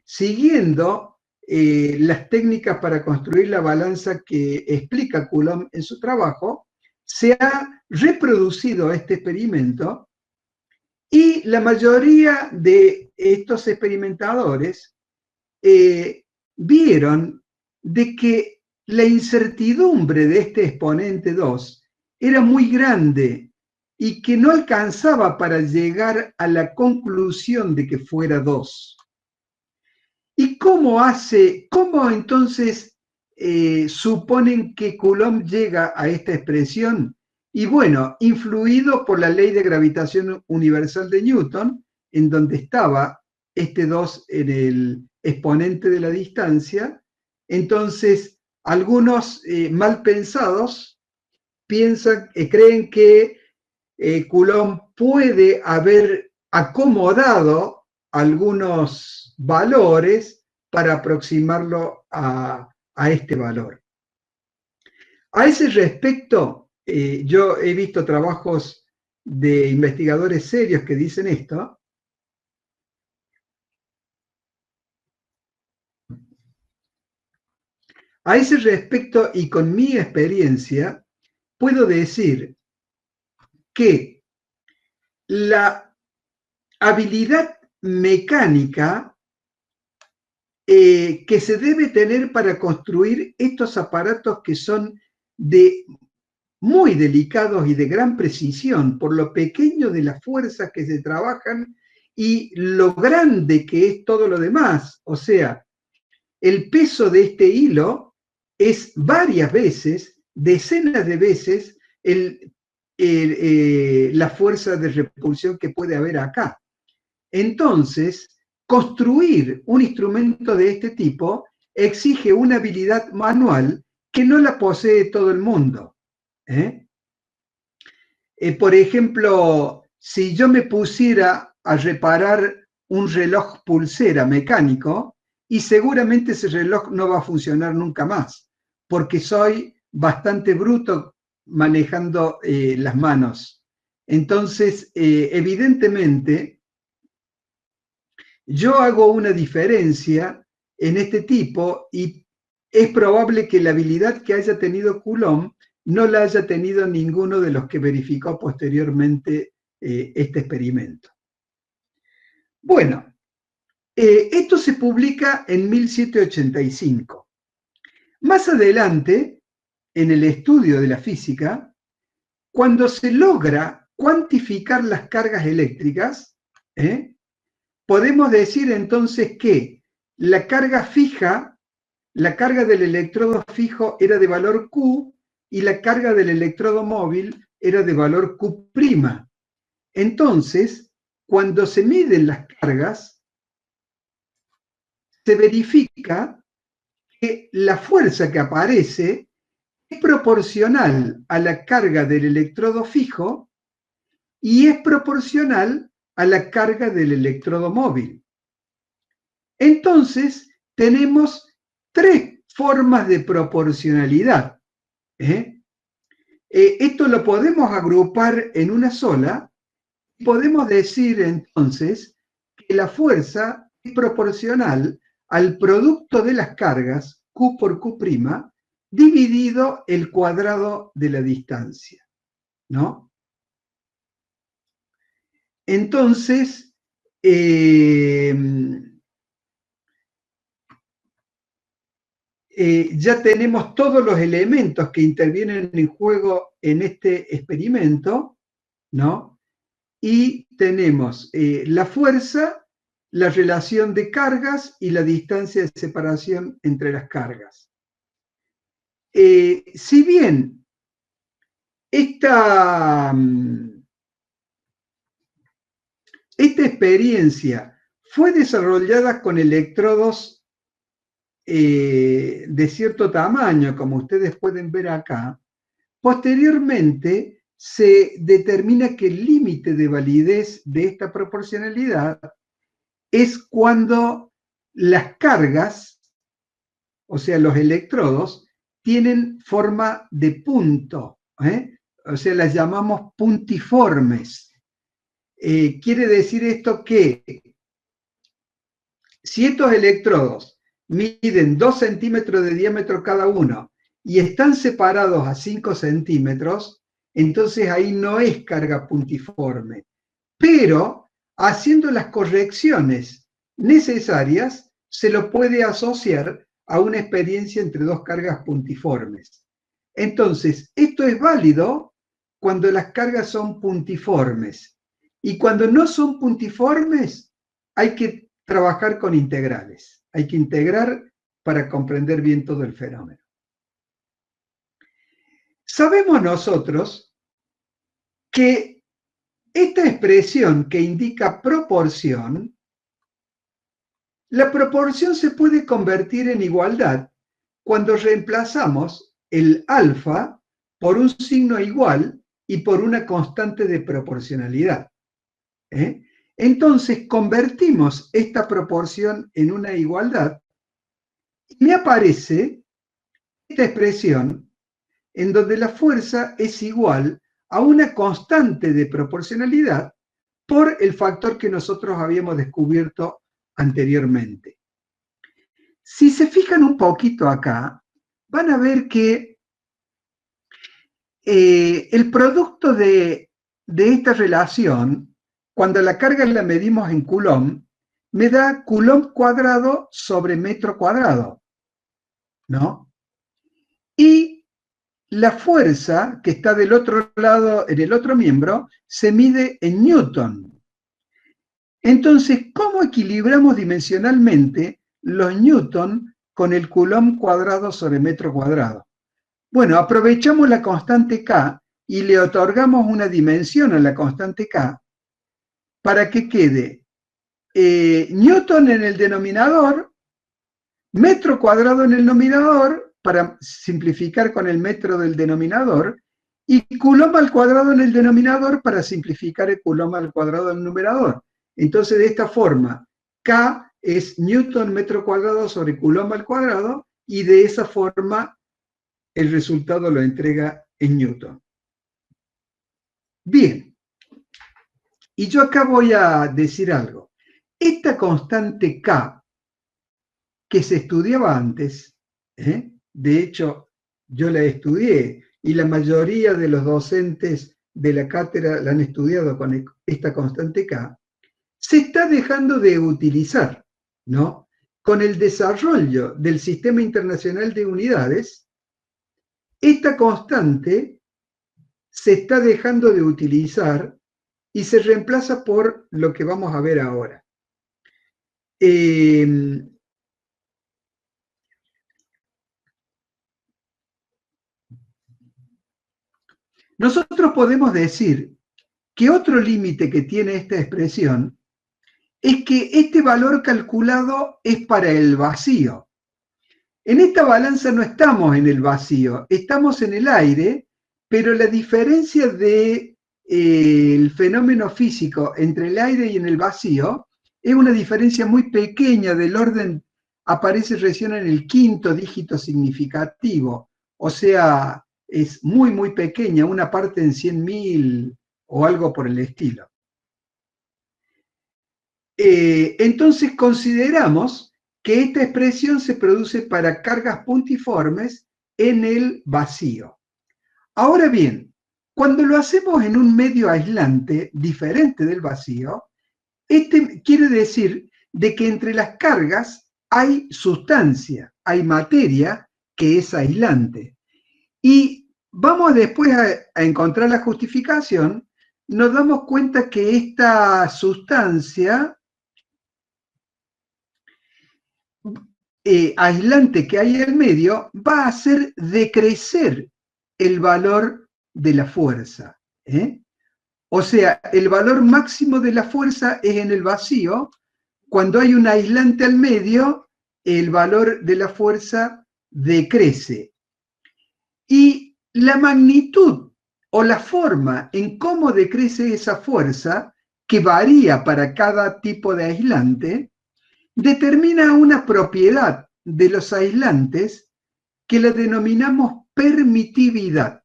siguiendo las técnicas para construir la balanza que explica Coulomb en su trabajo, se ha reproducido este experimento y la mayoría de estos experimentadores vieron de que la incertidumbre de este exponente 2 era muy grande y que no alcanzaba para llegar a la conclusión de que fuera 2. ¿Y cómo entonces suponen que Coulomb llega a esta expresión? Y bueno, influido por la ley de gravitación universal de Newton, en donde estaba este 2 en el exponente de la distancia, entonces algunos mal pensados creen que Coulomb puede haber acomodado algunos valores para aproximarlo a este valor. A ese respecto, yo he visto trabajos de investigadores serios que dicen esto. A ese respecto y con mi experiencia, puedo decir que la habilidad mecánica que se debe tener para construir estos aparatos que son muy delicados y de gran precisión, por lo pequeño de las fuerzas que se trabajan y lo grande que es todo lo demás. O sea, el peso de este hilo es varias veces, decenas de veces, la fuerza de repulsión que puede haber acá. Entonces, construir un instrumento de este tipo exige una habilidad manual que no la posee todo el mundo. Por ejemplo, si yo me pusiera a reparar un reloj pulsera mecánico, y seguramente ese reloj no va a funcionar nunca más, porque soy bastante bruto manejando las manos. Entonces, evidentemente, yo hago una diferencia en este tipo y es probable que la habilidad que haya tenido Coulomb no la haya tenido ninguno de los que verificó posteriormente este experimento. Bueno, esto se publica en 1785. Más adelante, en el estudio de la física, cuando se logra cuantificar las cargas eléctricas, podemos decir entonces que la carga fija, la carga del electrodo fijo era de valor Q y la carga del electrodo móvil era de valor Q'. Entonces, cuando se miden las cargas, se verifica que la fuerza que aparece es proporcional a la carga del electrodo fijo y es proporcional a la carga del electrodo móvil. Entonces, tenemos tres formas de proporcionalidad. Esto lo podemos agrupar en una sola. Podemos decir entonces que la fuerza es proporcional al producto de las cargas, Q por Q', dividido el cuadrado de la distancia, ¿no? Entonces, ya tenemos todos los elementos que intervienen en juego en este experimento, ¿no? Y tenemos la fuerza, la relación de cargas y la distancia de separación entre las cargas. Si bien esta experiencia fue desarrollada con electrodos de cierto tamaño, como ustedes pueden ver acá, posteriormente se determina que el límite de validez de esta proporcionalidad es cuando las cargas, o sea, los electrodos, tienen forma de punto, o sea, las llamamos puntiformes. Quiere decir esto que si estos electrodos miden 2 centímetros de diámetro cada uno y están separados a 5 centímetros, entonces ahí no es carga puntiforme. Pero haciendo las correcciones necesarias, se lo puede asociar a una experiencia entre dos cargas puntiformes. Entonces, esto es válido cuando las cargas son puntiformes. Y cuando no son puntiformes, hay que trabajar con integrales. Hay que integrar para comprender bien todo el fenómeno. Sabemos nosotros que esta expresión que indica proporción, la proporción se puede convertir en igualdad cuando reemplazamos el alfa por un signo igual y por una constante de proporcionalidad. Entonces convertimos esta proporción en una igualdad y me aparece esta expresión en donde la fuerza es igual a una constante de proporcionalidad por el factor que nosotros habíamos descubierto anteriormente. Si se fijan un poquito acá, van a ver que el producto de esta relación, cuando la carga la medimos en Coulomb, me da Coulomb cuadrado sobre metro cuadrado, ¿no? Y la fuerza que está del otro lado, en el otro miembro, se mide en Newton. Entonces, ¿cómo equilibramos dimensionalmente los Newton con el Coulomb cuadrado sobre metro cuadrado? Bueno, aprovechamos la constante K y le otorgamos una dimensión a la constante K para que quede Newton en el denominador, metro cuadrado en el numerador, para simplificar con el metro del denominador, y Coulomb al cuadrado en el denominador para simplificar el Coulomb al cuadrado del numerador. Entonces, de esta forma, K es Newton metro cuadrado sobre Coulomb al cuadrado, y de esa forma el resultado lo entrega en Newton. Bien, y yo acá voy a decir algo. Esta constante K, que se estudiaba antes, de hecho, yo la estudié, y la mayoría de los docentes de la cátedra la han estudiado con esta constante K, se está dejando de utilizar, ¿no? Con el desarrollo del Sistema Internacional de Unidades, esta constante se está dejando de utilizar y se reemplaza por lo que vamos a ver ahora. Nosotros podemos decir que otro límite que tiene esta expresión es que este valor calculado es para el vacío. En esta balanza no estamos en el vacío, estamos en el aire, pero la diferencia del fenómeno físico entre el aire y en el vacío es una diferencia muy pequeña, del orden, aparece recién en el quinto dígito significativo, o sea, es muy, muy pequeña, una parte en 100.000 o algo por el estilo. Entonces consideramos que esta expresión se produce para cargas puntiformes en el vacío. Ahora bien, cuando lo hacemos en un medio aislante diferente del vacío, quiere decir de que entre las cargas hay sustancia, hay materia que es aislante. Y vamos después a encontrar la justificación, nos damos cuenta que esta sustancia aislante que hay en el medio va a hacer decrecer el valor de la fuerza. O sea, el valor máximo de la fuerza es en el vacío. Cuando hay un aislante al medio, el valor de la fuerza decrece. Y la magnitud o la forma en cómo decrece esa fuerza, que varía para cada tipo de aislante, determina una propiedad de los aislantes que la denominamos permitividad.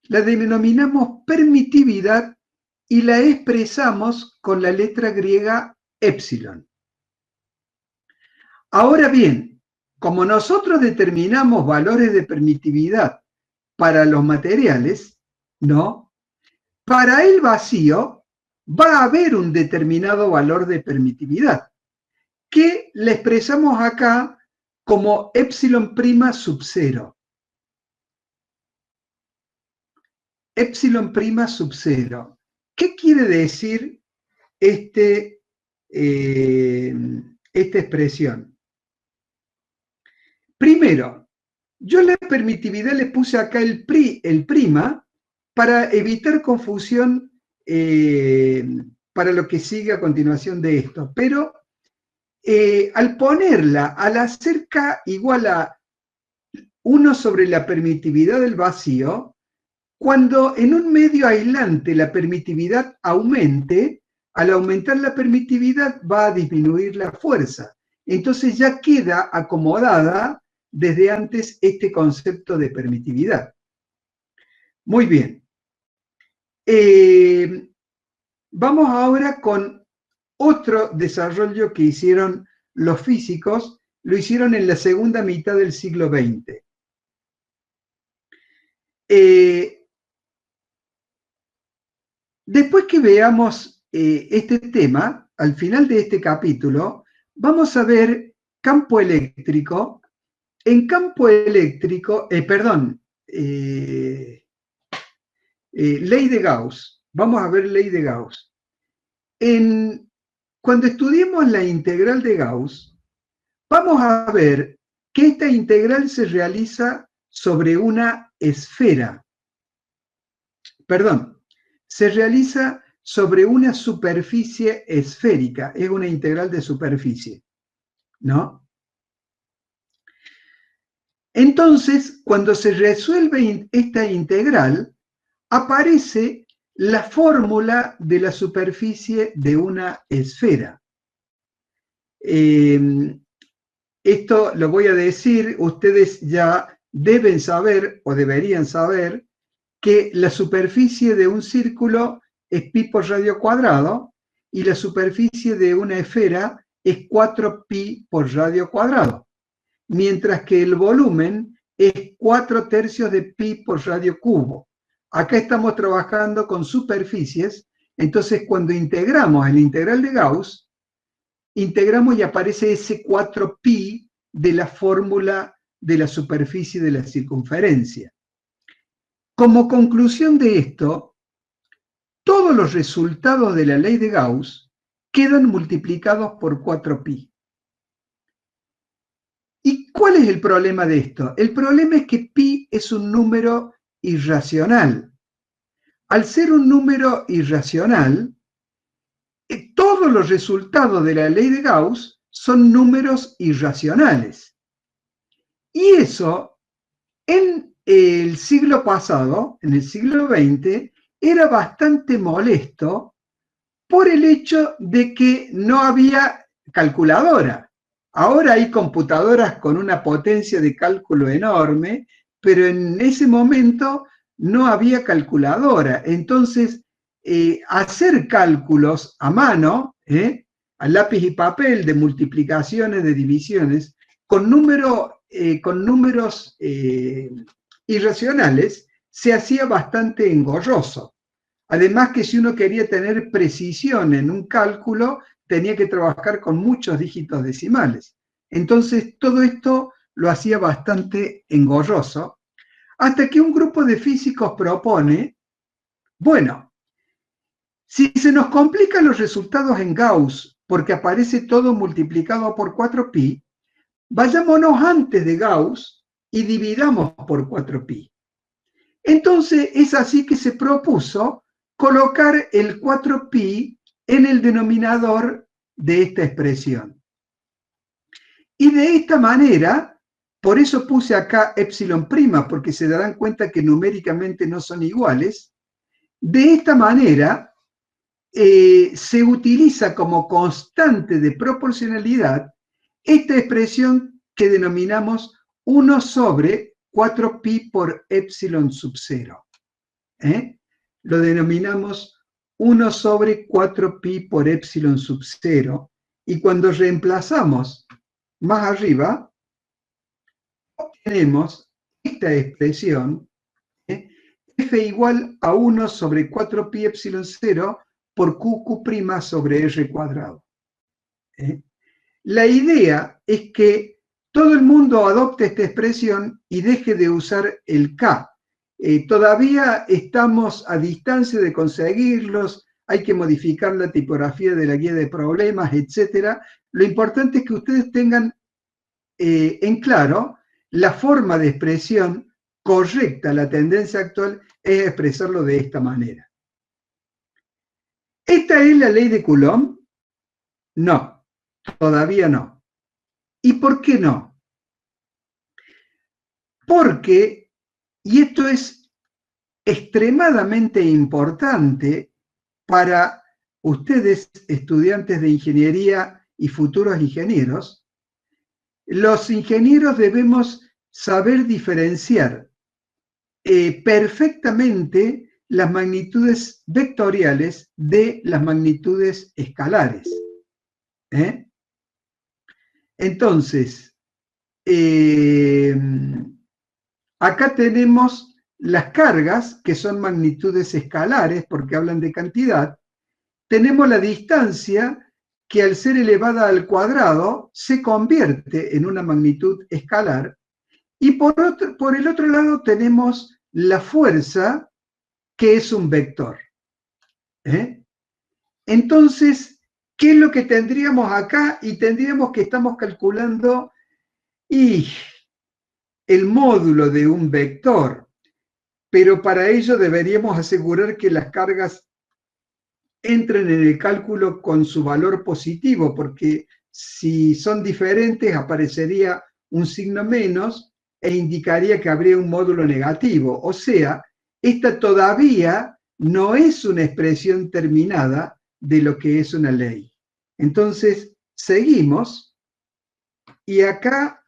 La denominamos permitividad y la expresamos con la letra griega epsilon. Ahora bien, como nosotros determinamos valores de permitividad para los materiales, ¿no? Para el vacío va a haber un determinado valor de permitividad, que le expresamos acá como epsilon prima sub 0. Epsilon prima sub 0. ¿Qué quiere decir esta expresión? Primero, yo la permitividad le puse acá el prima para evitar confusión para lo que sigue a continuación de esto. Pero al ponerla, al hacer K igual a 1 sobre la permitividad del vacío, cuando en un medio aislante la permitividad aumente, al aumentar la permitividad va a disminuir la fuerza. Entonces ya queda acomodada desde antes este concepto de permitividad. Muy bien. Vamos ahora con otro desarrollo que hicieron los físicos, lo hicieron en la segunda mitad del siglo XX. Después que veamos este tema, al final de este capítulo, vamos a ver campo eléctrico. En campo eléctrico, ley de Gauss. Vamos a ver ley de Gauss. Cuando estudiemos la integral de Gauss, vamos a ver que esta integral se realiza sobre una esfera. Perdón, se realiza sobre una superficie esférica, es una integral de superficie, ¿no? Entonces, cuando se resuelve esta integral, aparece la fórmula de la superficie de una esfera. Esto lo voy a decir, ustedes ya deben saber o deberían saber que la superficie de un círculo es pi por radio cuadrado y la superficie de una esfera es 4pi por radio cuadrado, mientras que el volumen es 4/3 de pi por radio cubo. Acá estamos trabajando con superficies, entonces cuando integramos el integral de Gauss, integramos y aparece ese 4pi de la fórmula de la superficie de la circunferencia. Como conclusión de esto, todos los resultados de la ley de Gauss quedan multiplicados por 4pi. ¿Y cuál es el problema de esto? El problema es que pi es un número irracional. Al ser un número irracional, todos los resultados de la ley de Gauss son números irracionales. Y eso, en el siglo pasado, en el siglo XX, era bastante molesto por el hecho de que no había calculadora. Ahora hay computadoras con una potencia de cálculo enorme, pero en ese momento no había calculadora. Entonces, hacer cálculos a mano, a lápiz y papel, de multiplicaciones, de divisiones, con números irracionales, se hacía bastante engorroso. Además que si uno quería tener precisión en un cálculo, tenía que trabajar con muchos dígitos decimales. Entonces, todo esto lo hacía bastante engorroso, hasta que un grupo de físicos propone, bueno, si se nos complican los resultados en Gauss, porque aparece todo multiplicado por 4pi, vayámonos antes de Gauss y dividamos por 4pi. Entonces, es así que se propuso colocar el 4pi en el denominador de esta expresión. Y de esta manera, por eso puse acá epsilon prima, porque se darán cuenta que numéricamente no son iguales, de esta manera se utiliza como constante de proporcionalidad esta expresión que denominamos 1 sobre 4pi por epsilon sub 0. Lo denominamos 1 sobre 4pi por epsilon sub 0, y cuando reemplazamos más arriba, obtenemos esta expresión, F igual a 1 sobre 4pi epsilon 0 por QQ' sobre R cuadrado. La idea es que todo el mundo adopte esta expresión y deje de usar el K. Todavía estamos a distancia de conseguirlos, hay que modificar la tipografía de la guía de problemas, etc. Lo importante es que ustedes tengan en claro la forma de expresión correcta. La tendencia actual es expresarlo de esta manera. ¿Esta es la ley de Coulomb? No, todavía no. ¿Y por qué no? Porque, y esto es extremadamente importante para ustedes, estudiantes de ingeniería y futuros ingenieros, los ingenieros debemos saber diferenciar perfectamente las magnitudes vectoriales de las magnitudes escalares. Entonces, acá tenemos las cargas, que son magnitudes escalares, porque hablan de cantidad. Tenemos la distancia, que al ser elevada al cuadrado, se convierte en una magnitud escalar. Y por el otro lado tenemos la fuerza, que es un vector. Entonces, ¿qué es lo que tendríamos acá? Y tendríamos que estamos calculando el módulo de un vector, pero para ello deberíamos asegurar que las cargas entren en el cálculo con su valor positivo, porque si son diferentes aparecería un signo menos e indicaría que habría un módulo negativo. O sea, esta todavía no es una expresión terminada de lo que es una ley. Entonces, seguimos, y acá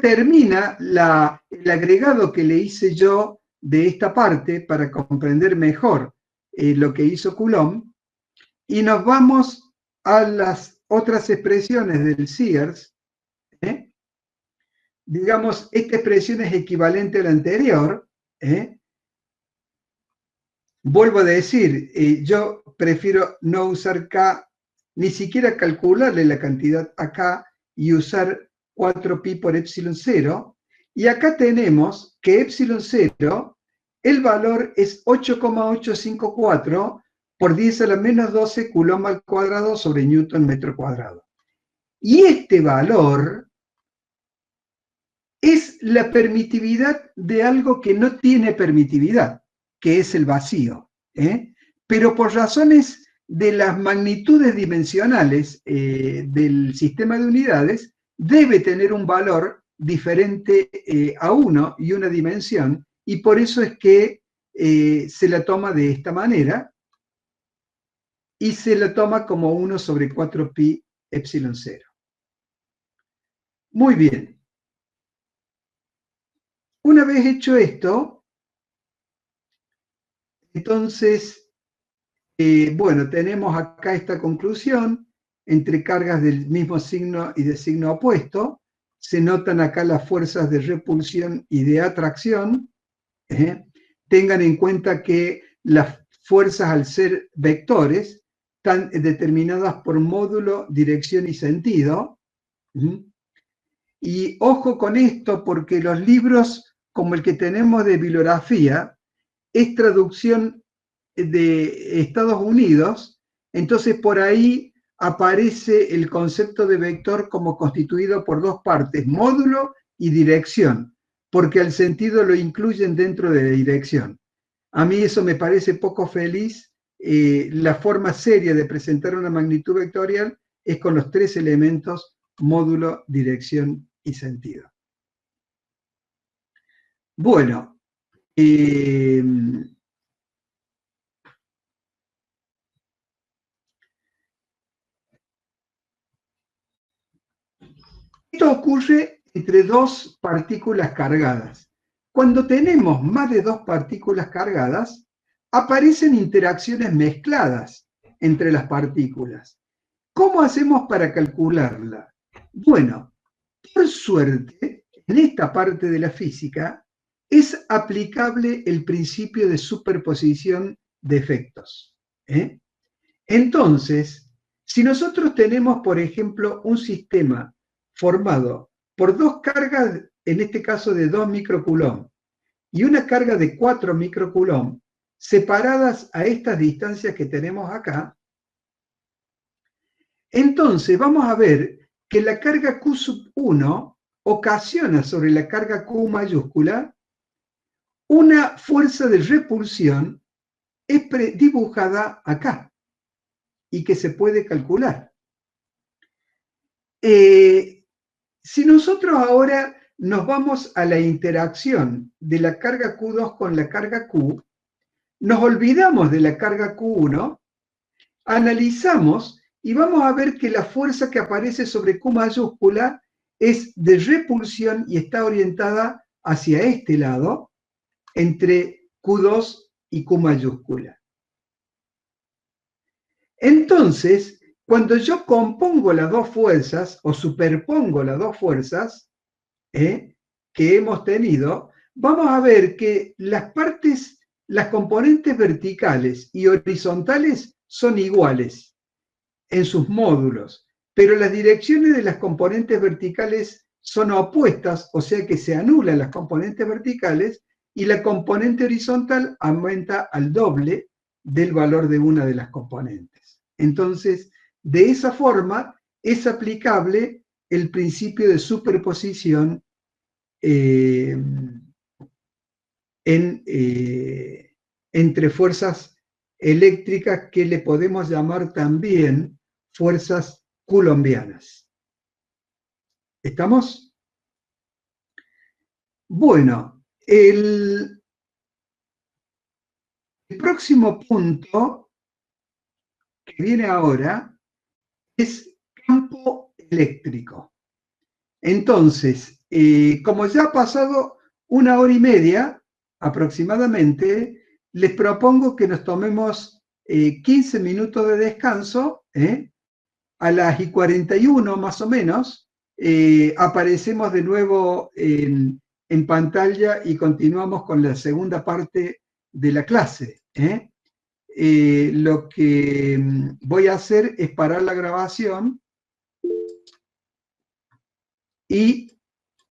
termina el agregado que le hice yo de esta parte para comprender mejor lo que hizo Coulomb, y nos vamos a las otras expresiones del Sears. Digamos, esta expresión es equivalente a la anterior. Vuelvo a decir, yo prefiero no usar K, ni siquiera calcularle la cantidad acá y usar 4pi por epsilon 0. Y acá tenemos que epsilon 0, el valor es 8,854 por 10 a la menos 12 Coulomb al cuadrado sobre Newton metro cuadrado. Y este valor es la permitividad de algo que no tiene permitividad, que es el vacío. Pero por razones de las magnitudes dimensionales del sistema de unidades, debe tener un valor diferente a 1 y una dimensión, y por eso es que se la toma de esta manera, y se la toma como 1 sobre 4pi epsilon 0. Muy bien. Una vez hecho esto, entonces, bueno, tenemos acá esta conclusión entre cargas del mismo signo y de signo opuesto. Se notan acá las fuerzas de repulsión y de atracción. Tengan en cuenta que las fuerzas, al ser vectores, están determinadas por módulo, dirección y sentido. Y ojo con esto, porque los libros como el que tenemos de bibliografía es traducción de Estados Unidos, entonces por ahí aparece el concepto de vector como constituido por dos partes, módulo y dirección, porque al sentido lo incluyen dentro de la dirección. A mí eso me parece poco feliz. La forma seria de presentar una magnitud vectorial es con los tres elementos: módulo, dirección y sentido. Bueno, esto ocurre entre dos partículas cargadas. Cuando tenemos más de dos partículas cargadas, aparecen interacciones mezcladas. entre las partículas. ¿Cómo hacemos para calcularla? Bueno, por suerte, en esta parte de la física es aplicable el principio de superposición de efectos. Entonces, si nosotros tenemos, por ejemplo, un sistema formado por dos cargas, en este caso de 2 microcoulomb, y una carga de 4 microcoulomb, separadas a estas distancias que tenemos acá, entonces vamos a ver que la carga Q sub 1 ocasiona sobre la carga Q mayúscula una fuerza de repulsión dibujada acá y que se puede calcular. Si nosotros ahora nos vamos a la interacción de la carga Q2 con la carga Q, nos olvidamos de la carga Q1, analizamos y vamos a ver que la fuerza que aparece sobre Q mayúscula es de repulsión y está orientada hacia este lado, entre Q2 y Q mayúscula. Entonces, cuando yo compongo las dos fuerzas o superpongo las dos fuerzas que hemos tenido, vamos a ver que las componentes verticales y horizontales son iguales en sus módulos, pero las direcciones de las componentes verticales son opuestas, o sea que se anulan las componentes verticales y la componente horizontal aumenta al doble del valor de una de las componentes. Entonces, de esa forma es aplicable el principio de superposición entre fuerzas eléctricas que le podemos llamar también fuerzas coulombianas. ¿Estamos? Bueno, el próximo punto que viene ahora es campo eléctrico. Entonces, como ya ha pasado 1 hora y media aproximadamente, les propongo que nos tomemos 15 minutos de descanso. A las 41 más o menos, aparecemos de nuevo en pantalla y continuamos con la segunda parte de la clase. Lo que voy a hacer es parar la grabación y